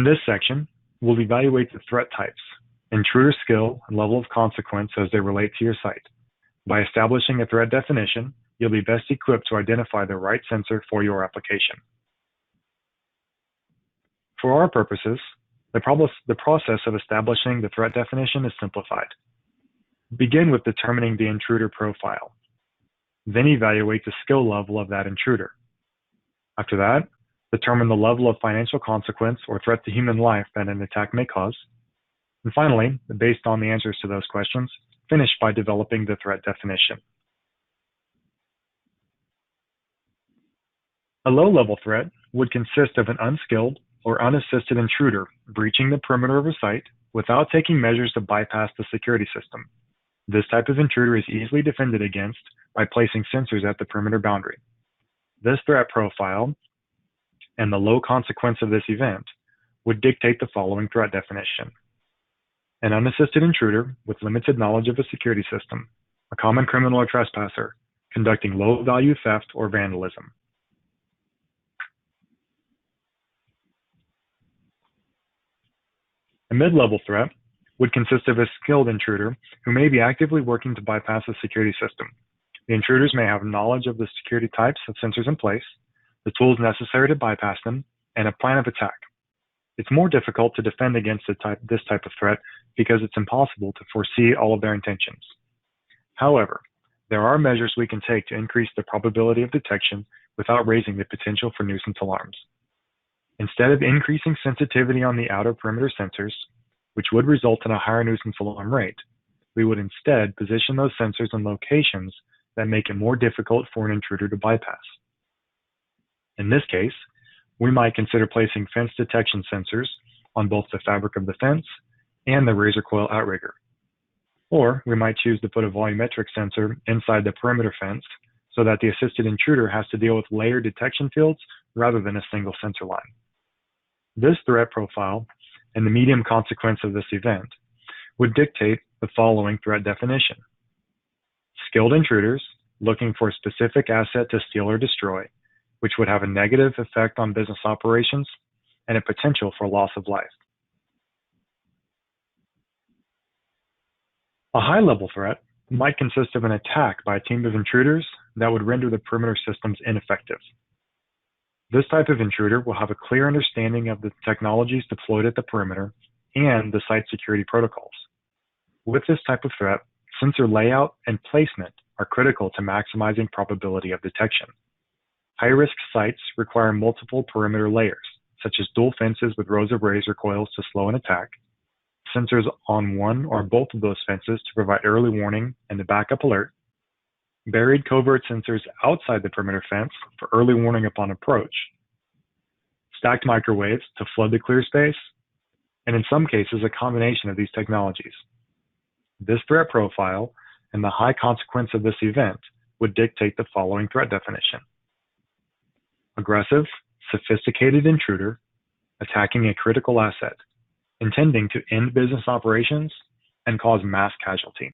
In this section, we'll evaluate the threat types, intruder skill, and level of consequence as they relate to your site. By establishing a threat definition, you'll be best equipped to identify the right sensor for your application. For our purposes, the process of establishing the threat definition is simplified. Begin with determining the intruder profile. Then evaluate the skill level of that intruder. After that, determine the level of financial consequence or threat to human life that an attack may cause. And finally, based on the answers to those questions, finish by developing the threat definition. A low-level threat would consist of an unskilled or unassisted intruder breaching the perimeter of a site without taking measures to bypass the security system. This type of intruder is easily defended against by placing sensors at the perimeter boundary. This threat profile and the low consequence of this event would dictate the following threat definition. An unassisted intruder with limited knowledge of a security system, a common criminal or trespasser, conducting low-value theft or vandalism. A mid-level threat would consist of a skilled intruder who may be actively working to bypass the security system. The intruders may have knowledge of the security types of sensors in place, the tools necessary to bypass them, and a plan of attack. It's more difficult to defend against this type of threat because it's impossible to foresee all of their intentions. However, there are measures we can take to increase the probability of detection without raising the potential for nuisance alarms. Instead of increasing sensitivity on the outer perimeter sensors, which would result in a higher nuisance alarm rate, we would instead position those sensors in locations that make it more difficult for an intruder to bypass. In this case, we might consider placing fence detection sensors on both the fabric of the fence and the razor coil outrigger. Or we might choose to put a volumetric sensor inside the perimeter fence so that the assisted intruder has to deal with layered detection fields rather than a single sensor line. This threat profile and the medium consequence of this event would dictate the following threat definition. Skilled intruders looking for a specific asset to steal or destroy, which would have a negative effect on business operations and a potential for loss of life. A high-level threat might consist of an attack by a team of intruders that would render the perimeter systems ineffective. This type of intruder will have a clear understanding of the technologies deployed at the perimeter and the site security protocols. With this type of threat, sensor layout and placement are critical to maximizing probability of detection. High-risk sites require multiple perimeter layers, such as dual fences with rows of razor coils to slow an attack, sensors on one or both of those fences to provide early warning and a backup alert, buried covert sensors outside the perimeter fence for early warning upon approach, stacked microwaves to flood the clear space, and in some cases, a combination of these technologies. This threat profile and the high consequence of this event would dictate the following threat definition. Aggressive, sophisticated intruder attacking a critical asset, intending to end business operations and cause mass casualty.